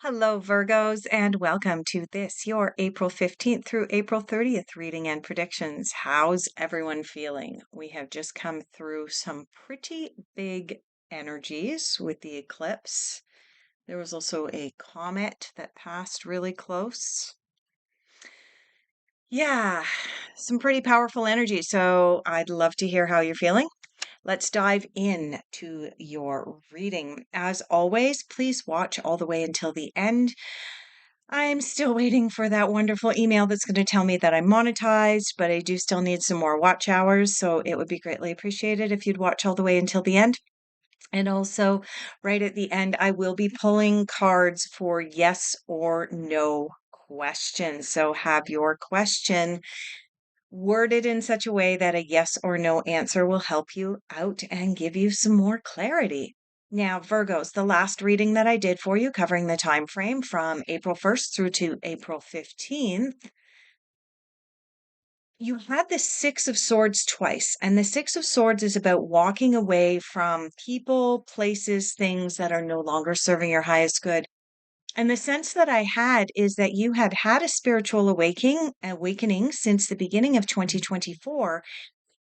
Hello, Virgos, and welcome to this, your April 15th through April 30th reading and predictions. How's everyone feeling? We have just come through some pretty big energies with the eclipse. There was also a comet that passed really close. Yeah, some pretty powerful energy. So I'd love to hear how you're feeling. Let's dive in to your reading. As always, please watch all the way until the end. I'm still waiting for that wonderful email that's going to tell me that I'm monetized, but I do still need some more watch hours. So it would be greatly appreciated if you'd watch all the way until the end. And also, right at the end, I will be pulling cards for yes or no questions. So have your question worded in such a way that a yes or no answer will help you out and give you some more clarity. Now, Virgos, the last reading that I did for you covering the time frame from April 1st through to April 15th, you had the 6 of Swords twice, and the 6 of Swords is about walking away from people, places, things that are no longer serving your highest good. And the sense that I had is that you had had a spiritual awakening since the beginning of 2024,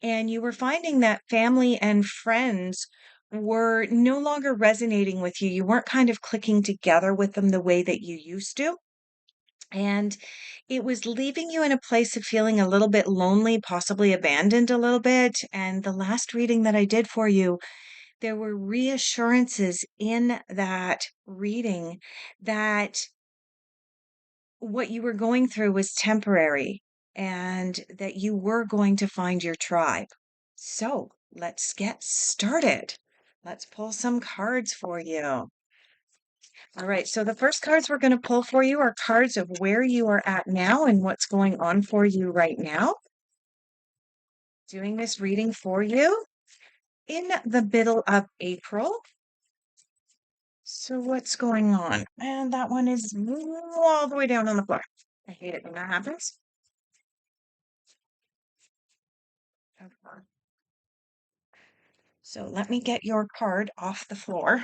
and you were finding that family and friends were no longer resonating with you. You weren't kind of clicking together with them the way that you used to. And it was leaving you in a place of feeling a little bit lonely, possibly abandoned a little bit. And the last reading that I did for you, there were reassurances in that reading that what you were going through was temporary and that you were going to find your tribe. So let's get started. Let's pull some cards for you. All right, so the first cards we're going to pull for you are cards of where you are at now and what's going on for you right now. Doing this reading for you in the middle of April. So what's going on? And that one is all the way down on the floor. I hate it when that happens. Okay. So let me get your card off the floor.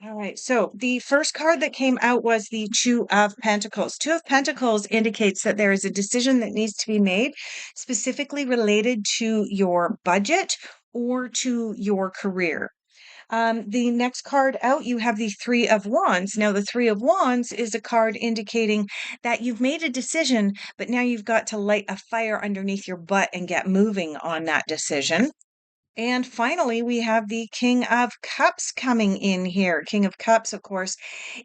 All right. So the first card that came out was the Two of Pentacles. Two of Pentacles indicates that there is a decision that needs to be made specifically related to your budget or to your career. The next card out, you have the Three of Wands. Now, the Three of Wands is a card indicating that you've made a decision, but now you've got to light a fire underneath your butt and get moving on that decision. And finally, we have the King of Cups coming in here. King of Cups, of course,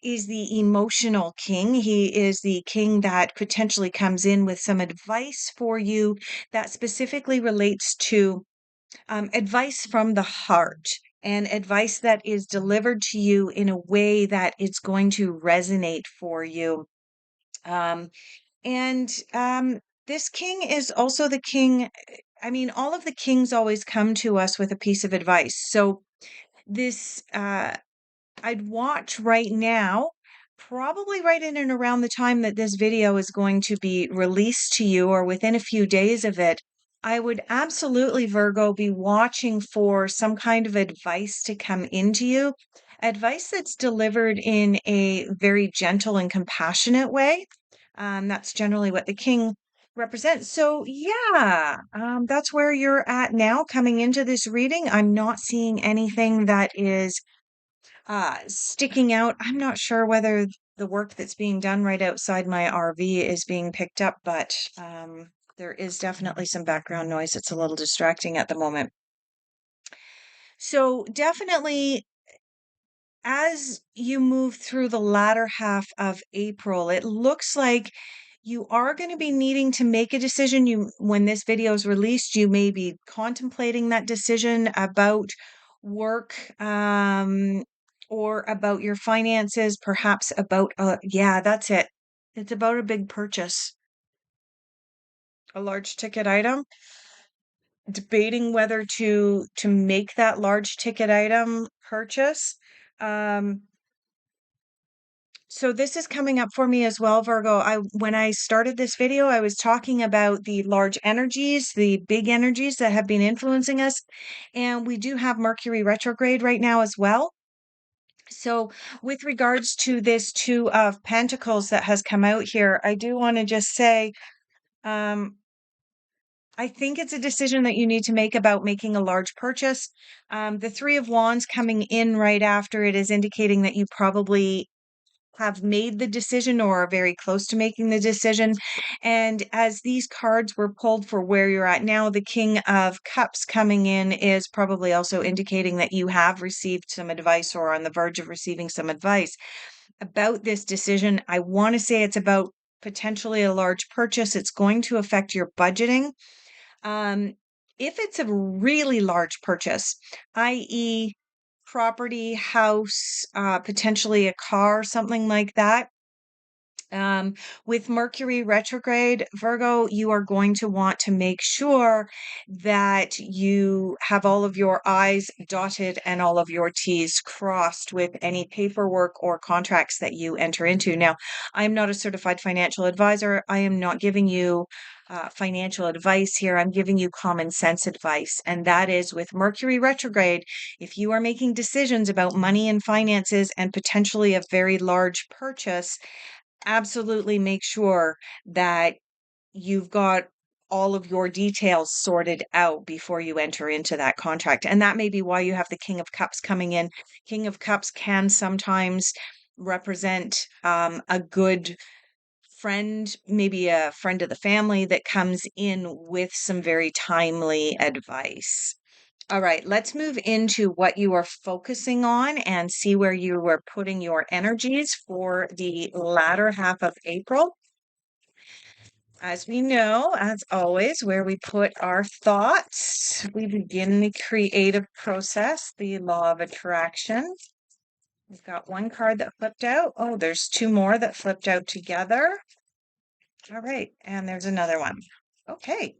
is the emotional king. He is the king that potentially comes in with some advice for you that specifically relates to advice from the heart and advice that is delivered to you in a way that it's going to resonate for you. Um, and this king is also the king. I mean, all of the kings always come to us with a piece of advice. So this, I'd watch right now, probably right in and around the time that this video is going to be released to you or within a few days of it. I would absolutely, Virgo, be watching for some kind of advice to come into you. Advice that's delivered in a very gentle and compassionate way. That's generally what the king represents. So, yeah, that's where you're at now coming into this reading. I'm not seeing anything that is sticking out. I'm not sure whether the work that's being done right outside my RV is being picked up, but there is definitely some background noise. It's a little distracting at the moment. So, definitely as you move through the latter half of April, it looks like you are going to be needing to make a decision. When this video is released, you may be contemplating that decision about work, or about your finances, perhaps about, yeah, that's it. It's about a big purchase, a large ticket item, debating whether to make that large ticket item purchase. Um, So this is coming up for me as well, Virgo. When I started this video, I was talking about the large energies, the big energies that have been influencing us. And we do have Mercury retrograde right now as well. So, with regards to this Two of Pentacles that has come out here, I do want to just say, um, I think it's a decision that you need to make about making a large purchase. The Three of Wands coming in right after it is indicating that you probably have made the decision or are very close to making the decision. And as these cards were pulled for where you're at now, the King of Cups coming in is probably also indicating that you have received some advice or on the verge of receiving some advice about this decision. I want to say it's about potentially a large purchase. It's going to affect your budgeting. Um, if it's a really large purchase, i.e., property, house, potentially a car, something like that, with Mercury retrograde, Virgo, you are going to want to make sure that you have all of your I's dotted and all of your T's crossed with any paperwork or contracts that you enter into. Now, I am not a certified financial advisor. I am not giving you financial advice here. I'm giving you common sense advice. And that is with Mercury retrograde, if you are making decisions about money and finances and potentially a very large purchase, absolutely make sure that you've got all of your details sorted out before you enter into that contract. And that may be why you have the King of Cups coming in. King of Cups can sometimes represent a good friend, maybe a friend of the family that comes in with some very timely advice. All right, let's move into what you are focusing on and see where you are putting your energies for the latter half of April. As we know, as always, where we put our thoughts, we begin the creative process, the law of attraction. We've got one card that flipped out. Oh, there's two more that flipped out together. All right, and there's another one. Okay,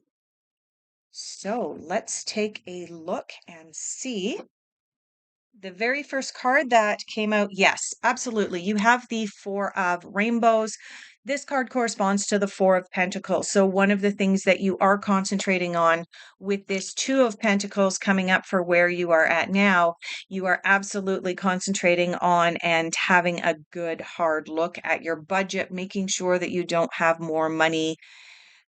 so let's take a look and see. The very first card that came out, yes, absolutely. You have the Four of Rainbows. This card corresponds to the Four of Pentacles. So, one of the things that you are concentrating on with this Two of Pentacles coming up for where you are at now, you are absolutely concentrating on and having a good hard look at your budget, making sure that you don't have more money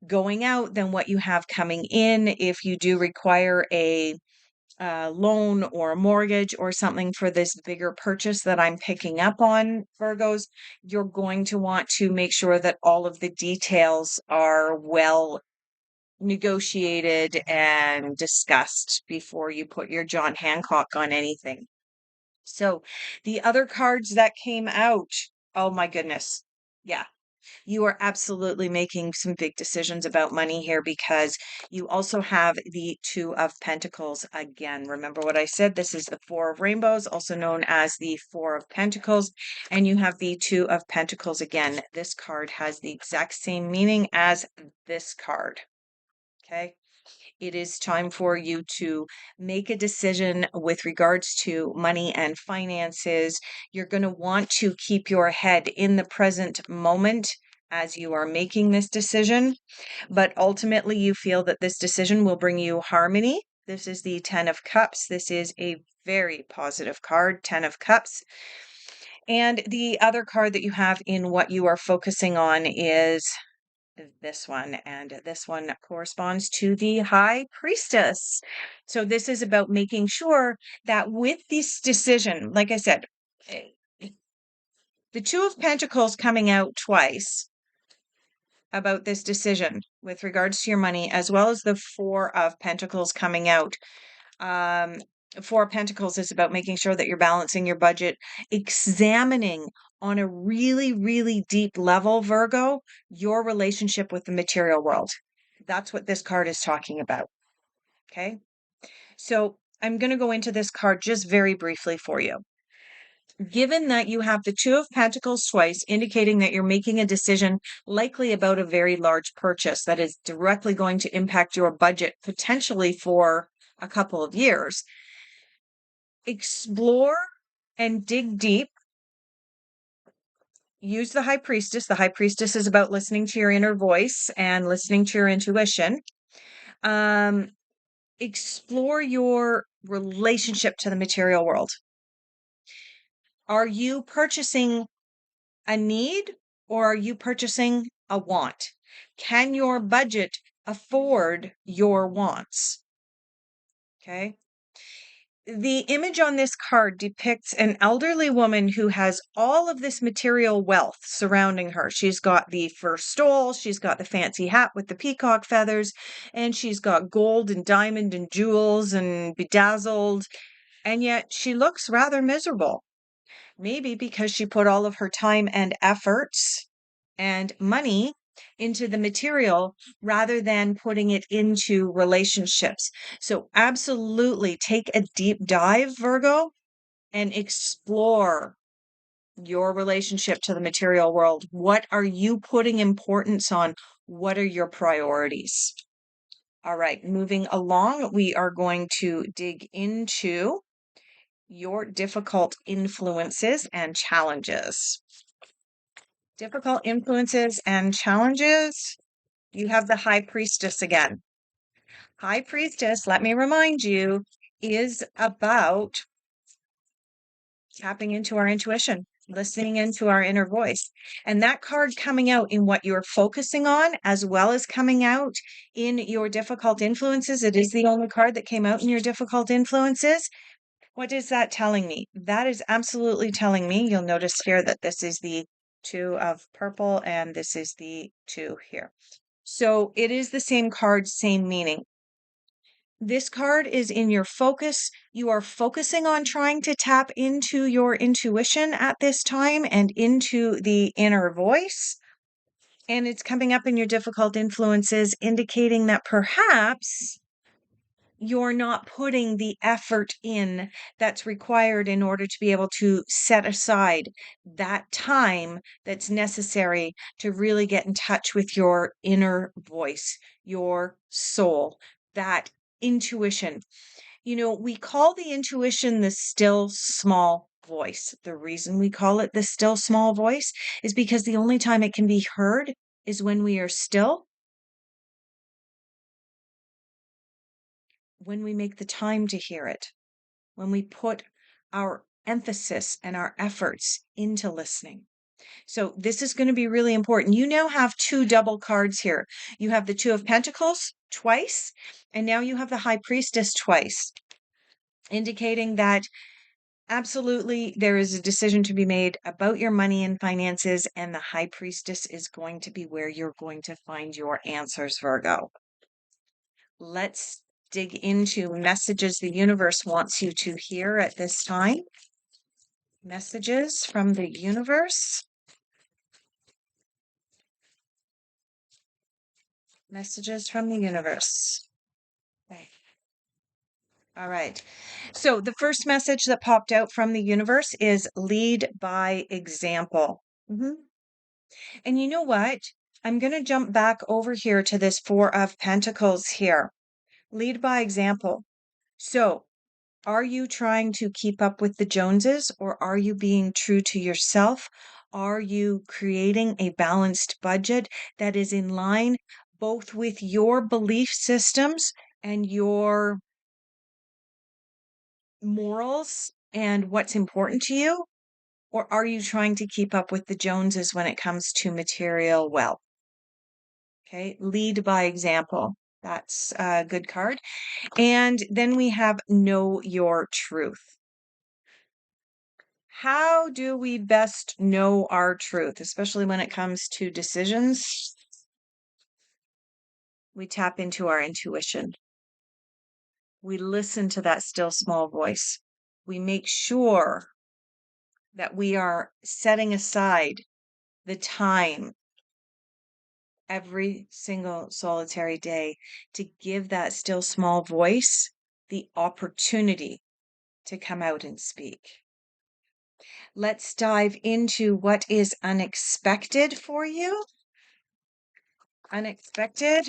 going out than what you have coming in. If you do require a loan or a mortgage or something for this bigger purchase that I'm picking up on, Virgos, you're going to want to make sure that all of the details are well negotiated and discussed before you put your John Hancock on anything. So the other cards that came out, oh my goodness. Yeah, you are absolutely making some big decisions about money here because you also have the Two of Pentacles again. Remember what I said? This is the Four of Rainbows, also known as the Four of Pentacles, and you have the Two of Pentacles again. This card has the exact same meaning as this card. Okay. It is time for you to make a decision with regards to money and finances. You're going to want to keep your head in the present moment as you are making this decision, but ultimately you feel that this decision will bring you harmony. This is the Ten of Cups. This is a very positive card, Ten of Cups. And the other card that you have in what you are focusing on is this one, and this one corresponds to the High Priestess. So this is about making sure that with this decision, like I said, eh, the Two of Pentacles coming out twice about this decision with regards to your money, as well as the Four of Pentacles coming out. Um, Four of Pentacles is about making sure that you're balancing your budget, examining on a really, really deep level, Virgo, your relationship with the material world. That's what this card is talking about. Okay. So I'm going to go into this card just very briefly for you. Given that you have the Two of Pentacles twice, indicating that you're making a decision likely about a very large purchase that is directly going to impact your budget potentially for a couple of years, explore and dig deep. Use the High Priestess. The High Priestess is about listening to your inner voice and listening to your intuition. Um, Explore your relationship to the material world. Are you purchasing a need or are you purchasing a want? Can your budget afford your wants? Okay. The image on this card depicts an elderly woman who has all of this material wealth surrounding her. She's got the fur stole, she's got the fancy hat with the peacock feathers, and she's got gold and diamond and jewels and bedazzled, and yet she looks rather miserable. Maybe because she put all of her time and efforts and money into the material rather than putting it into relationships. So, absolutely take a deep dive, Virgo, and explore your relationship to the material world. What are you putting importance on? What are your priorities? All right, moving along, we are going to dig into your difficult influences and challenges. Difficult influences and challenges. You have the High Priestess again. High Priestess, let me remind you, is about tapping into our intuition, listening into our inner voice. And that card coming out in what you're focusing on, as well as coming out in your difficult influences. It is the only card that came out in your difficult influences. What is that telling me? That is absolutely telling me, you'll notice here that this is the two of purple and this is the two here. So it is the same card, same meaning. This card is in your focus. You are focusing on trying to tap into your intuition at this time and into the inner voice. And it's coming up in your difficult influences, indicating that perhaps you're not putting the effort in that's required in order to be able to set aside that time that's necessary to really get in touch with your inner voice, your soul, that intuition. You know, we call the intuition the still small voice. The reason we call it the still small voice is because the only time it can be heard is when we are still, when we make the time to hear it, when we put our emphasis and our efforts into listening. So this is going to be really important. You now have two double cards here. You have the Two of Pentacles twice, and now you have the High Priestess twice, indicating that absolutely there is a decision to be made about your money and finances, and the High Priestess is going to be where you're going to find your answers, Virgo. Let's dig into messages the universe wants you to hear at this time. Messages from the universe. Messages from the universe. Okay. All right. So the first message that popped out from the universe is lead by example. And you know what? I'm going to jump back over here to this Four of Pentacles here. Lead by example. So are you trying to keep up with the Joneses or are you being true to yourself? Are you creating a balanced budget that is in line both with your belief systems and your morals and what's important to you? Or are you trying to keep up with the Joneses when it comes to material wealth? Okay, lead by example. That's a good card. And then we have know your truth. How do we best know our truth, especially when it comes to decisions? We tap into our intuition. We listen to that still small voice. We make sure that we are setting aside the time every single solitary day to give that still small voice the opportunity to come out and speak. Let's dive into what is unexpected for you. Unexpected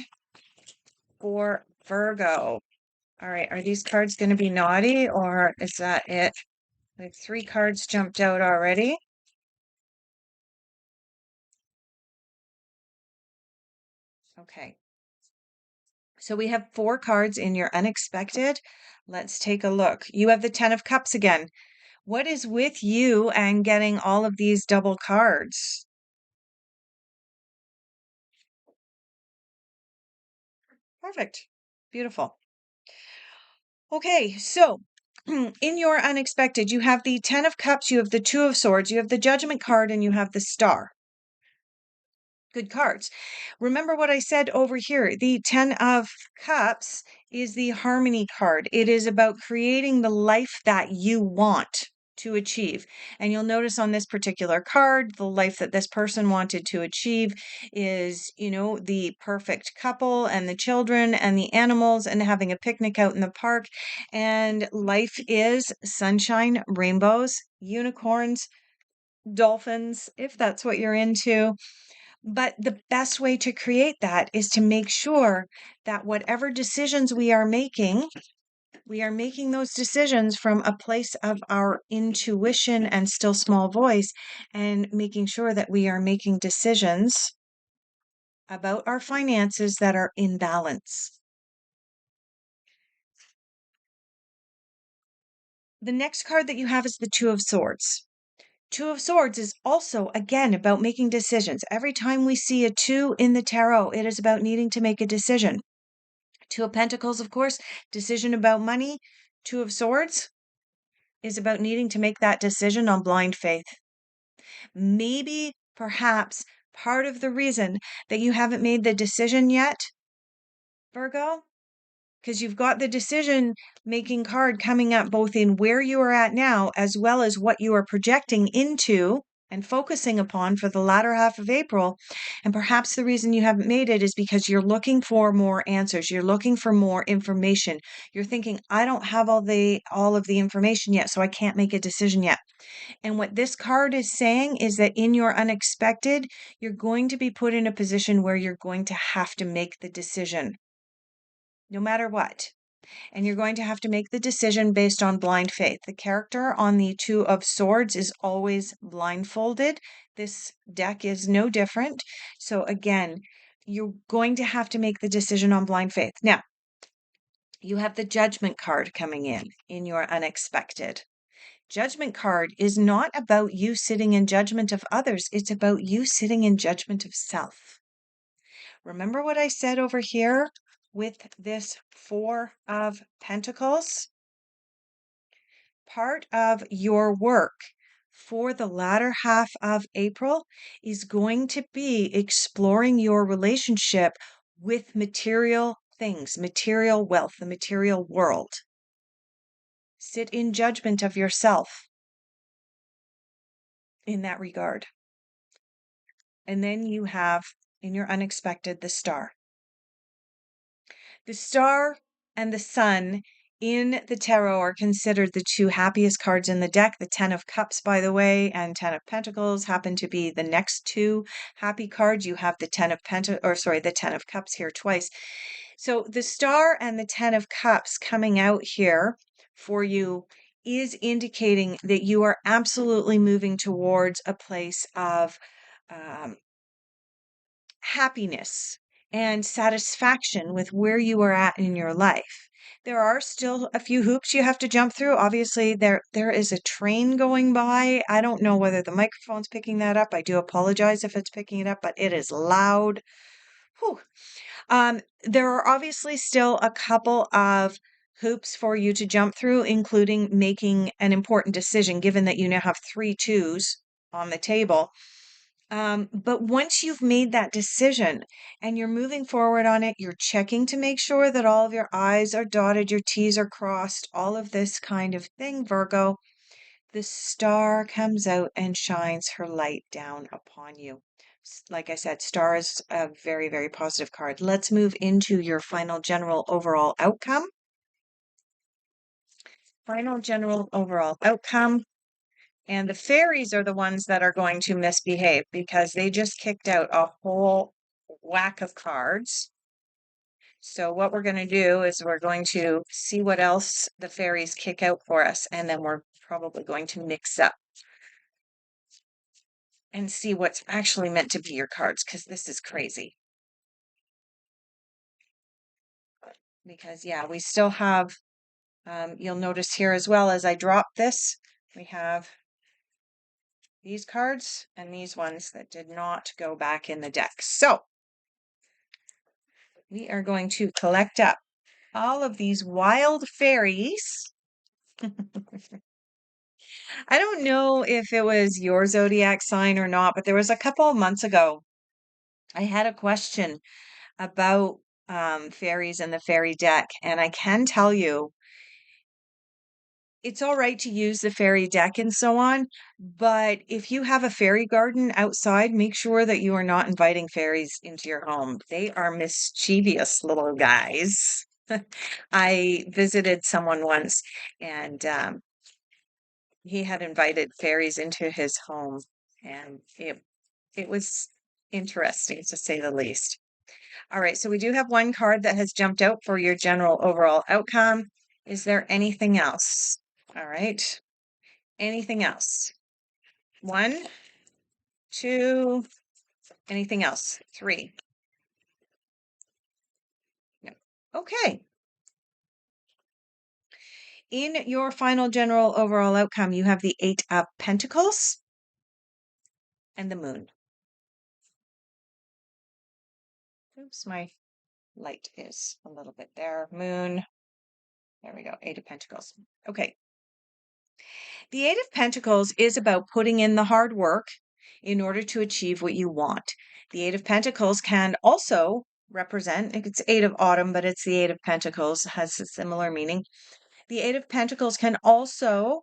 for Virgo. All right, are these cards going to be naughty or is that it? Like 3 cards jumped out already. Okay. So we have 4 cards in your unexpected. Let's take a look. You have the 10 of Cups again. What is with you and getting all of these double cards? Perfect. Beautiful. Okay, so in your unexpected, you have the 10 of cups, you have the 2 of swords, you have the judgment card, and you have the star. Good cards. Remember what I said over here. The 10 of cups is the harmony card. It is about creating the life that you want to achieve. And you'll notice on this particular card, the life that this person wanted to achieve is, the perfect couple and the children and the animals and having a picnic out in the park. And life is sunshine, rainbows, unicorns, dolphins, if that's what you're into. But the best way to create that is to make sure that whatever decisions we are making those decisions from a place of our intuition and still small voice, and making sure that we are making decisions about our finances that are in balance. The next card that you have is the Two of Swords. Two of Swords is also, again, about making decisions. Every time we see a two in the tarot, it is about needing to make a decision. Two of Pentacles, of course, decision about money. Two of Swords is about needing to make that decision on blind faith. Maybe, perhaps, part of the reason that you haven't made the decision yet, Virgo, because you've got the decision making card coming up both in where you are at now as well as what you are projecting into and focusing upon for the latter half of April. And perhaps the reason you haven't made it is because you're looking for more answers. You're looking for more information. You're thinking, I don't have all of the information yet, so I can't make a decision yet. And what this card is saying is that in your unexpected, you're going to be put in a position where you're going to have to make the decision no matter what. And you're going to have to make the decision based on blind faith. The character on the Two of Swords is always blindfolded. This deck is no different. So, again, you're going to have to make the decision on blind faith. Now, you have the Judgment card coming in your unexpected. Judgment card is not about you sitting in judgment of others, it's about you sitting in judgment of self. Remember what I said over here with this Four of Pentacles? Part of your work for the latter half of April is going to be exploring your relationship with material things, material wealth, the material world. Sit in judgment of yourself in that regard. And then you have in your unexpected the star. The star and the sun in the tarot are considered the two happiest cards in the deck. The 10 of Cups, by the way, and 10 of Pentacles happen to be the next two happy cards. You have the 10 of the 10 of Cups here twice. So the star and the 10 of Cups coming out here for you is indicating that you are absolutely moving towards a place of um, happiness and satisfaction with where you are at in your life. There are still a few hoops you have to jump through. Obviously, there is a train going by. I don't know whether the microphone's picking that up. I do apologize if it's picking it up, but it is loud. Whew. There are obviously still a couple of hoops for you to jump through, including making an important decision, given that you now have three twos on the table. But once you've made that decision and you're moving forward on it, you're checking to make sure that all of your I's are dotted, your T's are crossed, all of this kind of thing, Virgo. The star comes out and shines her light down upon you. Like I said, star is a very, very positive card. Let's move into your final general overall outcome. Final general overall outcome. And the fairies are the ones that are going to misbehave because they just kicked out a whole whack of cards. So what we're going to do is we're going to see what else the fairies kick out for us, and then we're probably going to mix up and see what's actually meant to be your cards, because this is crazy. Because, yeah, we still have, you'll notice here as well as I drop this, We have these cards and these ones that did not go back in the deck. So we are going to collect up all of these wild fairies. I don't know if it was your zodiac sign or not, but there was a couple of months ago, I had a question about fairies and the fairy deck. And I can tell you, it's all right to use the fairy deck and so on, but if you have a fairy garden outside, make sure that you are not inviting fairies into your home. They are mischievous little guys. I visited someone once and he had invited fairies into his home, and it was interesting to say the least. All right, so we do have one card that has jumped out for your general overall outcome. Is there anything else? All right. Anything else? One, two, anything else? Three. No. Okay. In your final general overall outcome, you have the Eight of Pentacles and the Moon. Oops, my light is a little bit there. Moon. There we go. Eight of Pentacles. Okay. The Eight of Pentacles is about putting in the hard work in order to achieve what you want. The Eight of Pentacles can also represent, it's Eight of Autumn, but it's the Eight of Pentacles, has a similar meaning. The Eight of Pentacles can also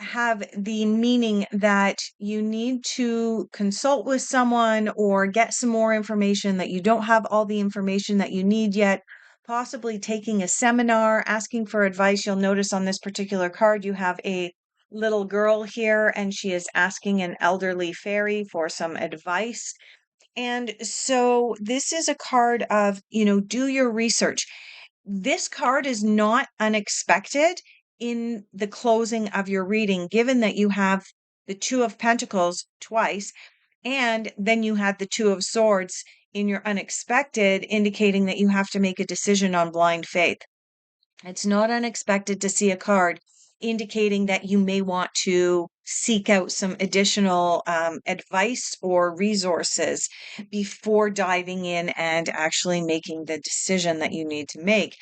have the meaning that you need to consult with someone or get some more information, that you don't have all the information that you need yet, possibly taking a seminar, asking for advice. You'll notice on this particular card, you have a little girl here and she is asking an elderly fairy for some advice. And so this is a card of, do your research. This card is not unexpected in the closing of your reading, given that you have the Two of Pentacles twice, and then you had the Two of Swords in your unexpected, indicating that you have to make a decision on blind faith. It's not unexpected to see a card indicating that you may want to seek out some additional advice or resources before diving in and actually making the decision that you need to make.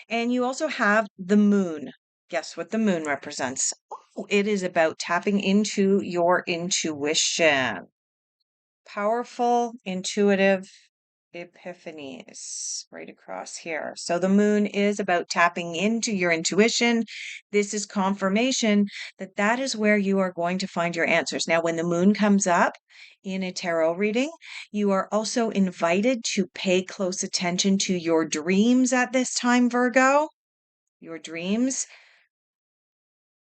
And you also have the moon. Guess what the moon represents? Oh, it is about tapping into your intuition. Powerful, intuitive epiphanies right across here. So the moon is about tapping into your intuition. This is confirmation that that is where you are going to find your answers. Now, when the moon comes up in a tarot reading, you are also invited to pay close attention to your dreams at this time, Virgo. Your dreams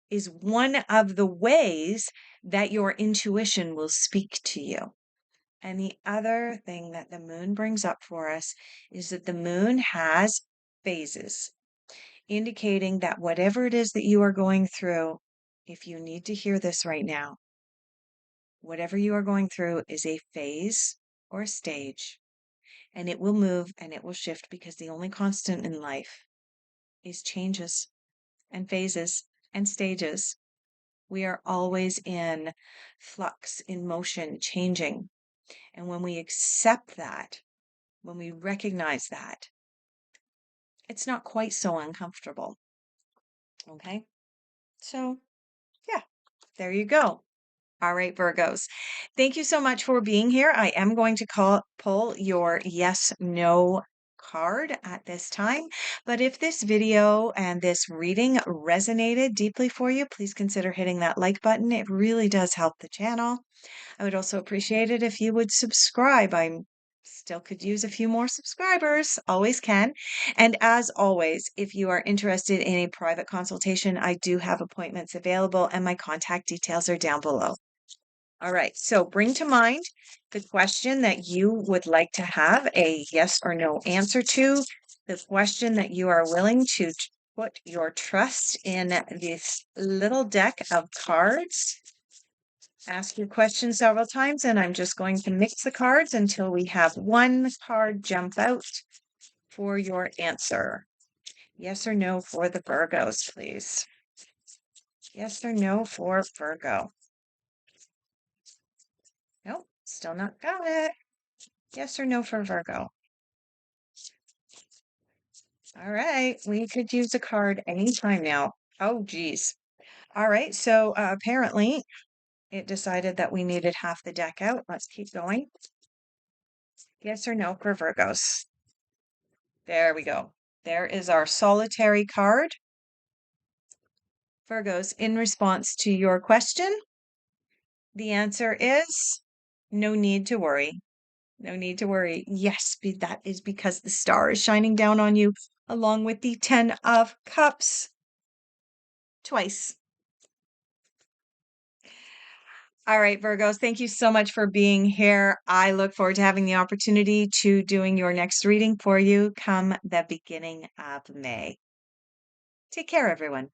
is one of the ways that your intuition will speak to you. And the other thing that the moon brings up for us is that the moon has phases, indicating that whatever it is that you are going through, if you need to hear this right now, whatever you are going through is a phase or a stage, and it will move and it will shift, because the only constant in life is changes and phases and stages. We are always in flux, in motion, changing. And when we accept that, when we recognize that, it's not quite so uncomfortable. Okay. So, yeah, there you go. All right, Virgos. Thank you so much for being here. I am going to pull your yes, no card at this time. But if this video and this reading resonated deeply for you, please consider hitting that like button. It really does help the channel. I would also appreciate it if you would subscribe. I still could use a few more subscribers, always can. And as always, if you are interested in a private consultation, I do have appointments available and my contact details are down below. All right, so bring to mind the question that you would like to have a yes or no answer to, the question that you are willing to put your trust in this little deck of cards. Ask your question several times, and I'm just going to mix the cards until we have one card jump out for your answer. Yes or no for the Virgos, please. Yes or no for Virgo? Nope, still not got it. Yes or no for Virgo? All right, we could use a card anytime now. Oh, geez. All right, so apparently it decided that we needed half the deck out. Let's keep going. Yes or no for Virgos? There we go. There is our solitary card. Virgos, in response to your question, the answer is no need to worry. No need to worry. Yes, that is because the star is shining down on you along with the 10 of cups twice. All right, Virgos, thank you so much for being here. I look forward to having the opportunity to doing your next reading for you come the beginning of May. Take care, everyone.